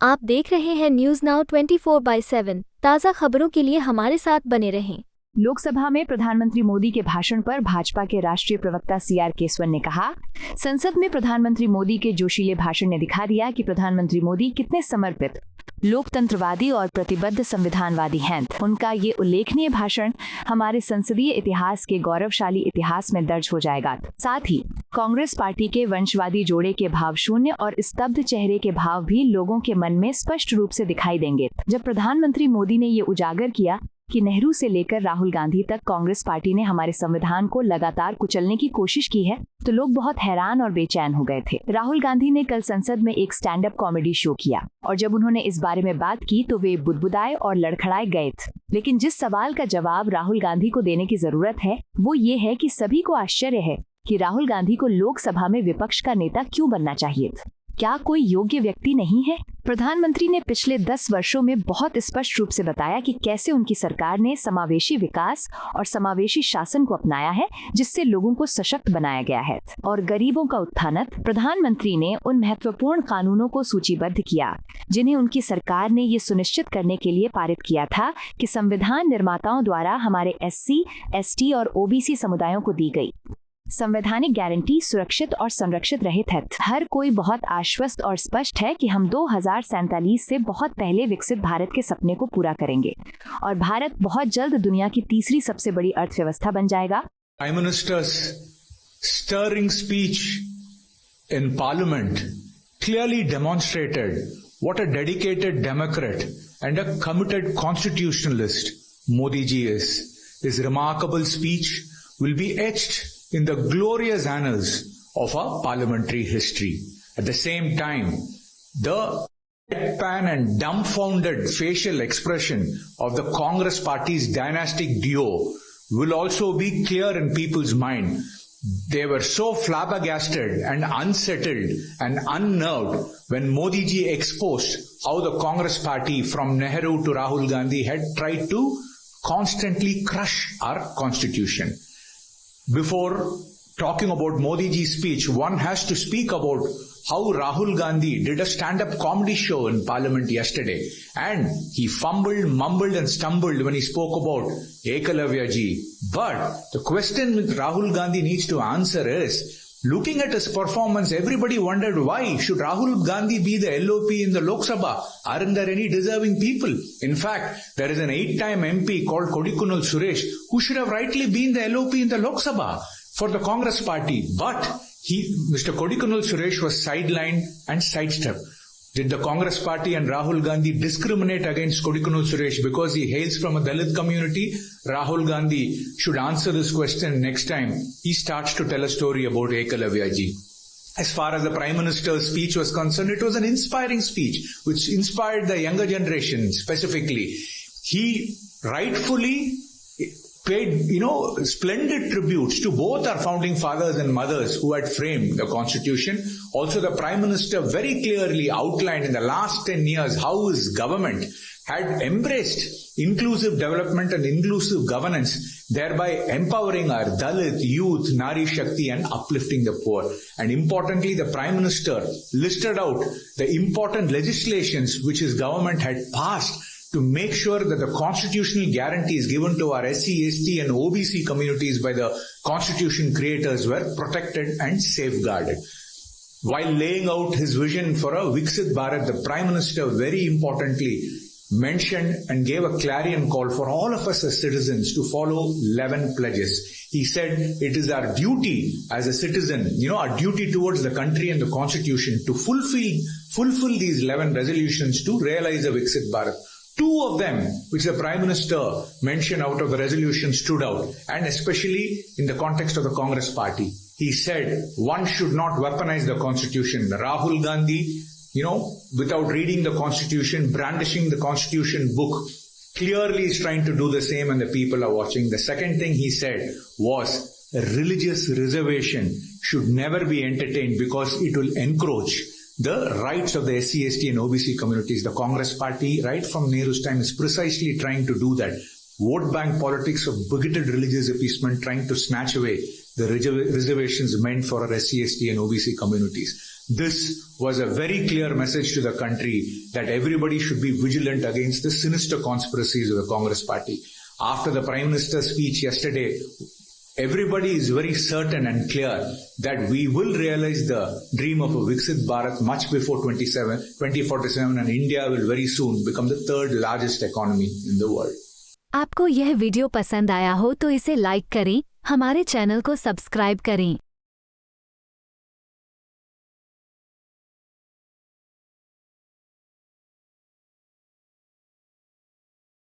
आप देख रहे हैं न्यूज नाउ 24/7 ताज़ा खबरों के लिए हमारे साथ बने रहें। लोकसभा में प्रधानमंत्री मोदी के भाषण पर भाजपा के राष्ट्रीय प्रवक्ता केसवन ने कहा, संसद में प्रधानमंत्री मोदी के जोशीले भाषण ने दिखा दिया कि प्रधानमंत्री मोदी कितने समर्पित, लोकतंत्रवादी और प्रतिबद्ध संविधानवादी हैं। उनका ये उल्लेखनीय भाषण हमारे संसदीय इतिहास के गौरवशाली इतिहास में दर्ज हो जाएगा। साथ ही कांग्रेस पार्टी के वंशवादी जोड़े के भावशून्य और स्तब्ध चेहरे के भाव भी लोगों के मन में स्पष्ट रूप से दिखाई देंगे। जब प्रधानमंत्री मोदी ने ये उजागर किया कि नेहरू से लेकर राहुल गांधी तक कांग्रेस पार्टी ने हमारे संविधान को लगातार कुचलने की कोशिश की है, तो लोग बहुत हैरान और बेचैन हो गए थे। राहुल गांधी ने कल संसद में एक स्टैंड अप कॉमेडी शो किया और जब उन्होंने इस बारे में बात की तो वे बुदबुदाए और लड़खड़ाए गए थे। लेकिन जिस सवाल का जवाब राहुल गांधी को देने की जरूरत है वो ये है कि सभी को आश्चर्य है कि राहुल गांधी को लोकसभा में विपक्ष का नेता क्यों बनना चाहिए था। क्या कोई योग्य व्यक्ति नहीं है? प्रधानमंत्री ने पिछले 10 वर्षों में बहुत स्पष्ट रूप से बताया कि कैसे उनकी सरकार ने समावेशी विकास और समावेशी शासन को अपनाया है, जिससे लोगों को सशक्त बनाया गया है और गरीबों का उत्थान। प्रधानमंत्री ने उन महत्वपूर्ण कानूनों को सूचीबद्ध किया जिन्हें उनकी सरकार ने ये सुनिश्चित करने के लिए पारित किया था कि संविधान निर्माताओं द्वारा हमारे SC, ST और OBC समुदायों को दी गई संवैधानिक गारंटी सुरक्षित और संरक्षित रहित है। हर कोई बहुत आश्वस्त और स्पष्ट है कि हम 2047 से बहुत पहले विकसित भारत के सपने को पूरा करेंगे और भारत बहुत जल्द दुनिया की तीसरी सबसे बड़ी अर्थव्यवस्था बन जाएगा। Prime Minister's stirring speech in Parliament clearly demonstrated what a dedicated Democrat and a committed constitutionalist Modi ji is. His remarkable speech will be etched in the glorious annals of our parliamentary history. At the same time, the deadpan and dumbfounded facial expression of the Congress party's dynastic duo will also be clear in people's mind. They were so flabbergasted and unsettled and unnerved when Modi ji exposed how the Congress party from Nehru to Rahul Gandhi had tried to constantly crush our constitution. Before talking about Modi ji's speech, one has to speak about how Rahul Gandhi did a stand-up comedy show in Parliament yesterday, and he fumbled, mumbled and stumbled when he spoke about Ekalavya ji. But the question that Rahul Gandhi needs to answer is, looking at his performance, everybody wondered why should Rahul Gandhi be the LOP in the Lok Sabha? Aren't there any deserving people? In fact, there is an 8-time MP called Kodikunal Suresh who should have rightly been the LOP in the Lok Sabha for the Congress party. But Mr. Kodikunal Suresh was sidelined and sidestepped. Did the Congress party and Rahul Gandhi discriminate against Kodikunal Suresh because he hails from a Dalit community? Rahul Gandhi should answer this question next time he starts to tell a story about Ekalavya ji. As far as the Prime Minister's speech was concerned, it was an inspiring speech which inspired the younger generation specifically. He rightfully paid, splendid tributes to both our founding fathers and mothers who had framed the Constitution. Also, the Prime Minister very clearly outlined in the last 10 years how his government had embraced inclusive development and inclusive governance, thereby empowering our Dalit, youth, Nari Shakti and uplifting the poor. And importantly, the Prime Minister listed out the important legislations which his government had passed to make sure that the constitutional guarantees given to our SC, ST and OBC communities by the constitution creators were protected and safeguarded. While laying out his vision for a Viksit Bharat, the Prime Minister very importantly mentioned and gave a clarion call for all of us as citizens to follow 11 pledges. He said it is our duty as a citizen, our duty towards the country and the constitution to fulfill these 11 resolutions to realize a Viksit Bharat. Two of them, which the Prime Minister mentioned out of the resolution, stood out, and especially in the context of the Congress party. He said one should not weaponize the Constitution. Rahul Gandhi, without reading the Constitution, brandishing the Constitution book, clearly is trying to do the same and the people are watching. The second thing he said was a religious reservation should never be entertained because it will encroach the rights of the SC, ST and OBC communities. The Congress party, right from Nehru's time, is precisely trying to do that. Vote bank politics of bigoted religious appeasement, trying to snatch away the reservations meant for our SC, ST and OBC communities. This was a very clear message to the country that everybody should be vigilant against the sinister conspiracies of the Congress party. After the Prime Minister's speech yesterday, everybody is very certain and clear that we will realize the dream of a Viksit Bharat much before 2047, and India will very soon become the third largest economy in the world. आपको यह video पसंद आया हो तो इसे like करें, हमारे channel को सब्सक्राइब करें।